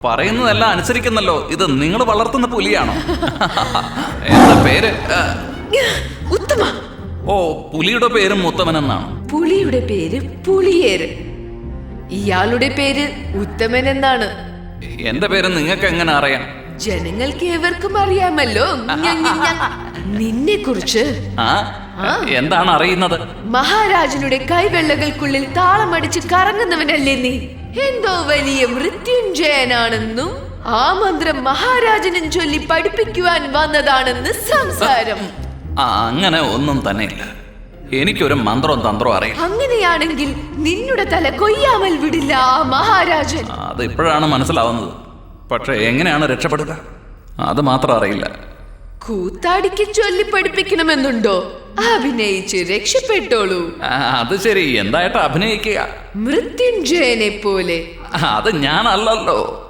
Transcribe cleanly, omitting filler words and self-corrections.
പറയുന്നതെല്ലാം അനുസരിക്കുന്നല്ലോ. ഇത് നിങ്ങൾ വളർത്തുന്ന പുലിയാണോ? എന്താ പേര്? ഉത്തമ. ഓ, പുലിയുടെ പേരും ഉത്തമൻ എന്നാണ്. പുലിയുടെ പേര് പുളിയേര്. ഇയാളുടെ പേര് ഉത്തമൻ എന്നാണ്. എന്റെ പേര് നിങ്ങൾക്ക് എങ്ങനെ അറിയാം? ജനങ്ങൾക്ക് ഏവർക്കും അറിയാമല്ലോ. നിന്നെ കുറിച്ച് എന്താണ് അറിയുന്നത്? മഹാരാജനുടെ കൈവെള്ളകൾക്കുള്ളിൽ താളമടിച്ച് കറങ്ങുന്നവനല്ലേ നീ? എന്തോ വലിയ മൃത്യുഞ്ജയനാണെന്നും ആ മന്ത്രം മഹാരാജനും ചൊല്ലി പഠിപ്പിക്കുവാൻ വന്നതാണെന്ന് സംസാരം. അങ്ങനെ ഒന്നും തന്നെ ഇല്ല. എനിക്കൊരു മന്ത്രവും തന്ത്രവും അറിയാം. അങ്ങനെയാണെങ്കിൽ നിന്നുടെ തല കൊയ്യാമൽ വിടില്ല ആ മഹാരാജൻ. അത് ഇപ്പോഴാണ് മനസ്സിലാവുന്നത്. പക്ഷെ എങ്ങനെയാണ് രക്ഷപ്പെടുക അത് മാത്രം അറിയില്ല. കൂത്താടിക്ക് ചൊല്ലി പഠിപ്പിക്കണമെന്നുണ്ടോ? അഭിനയിച്ച് രക്ഷപ്പെട്ടോളൂ. അത് ശരി, എന്തായിട്ട് അഭിനയിക്കുക? മൃത്യുഞ്ജയനെ പോലെ. അത് ഞാനല്ലല്ലോ.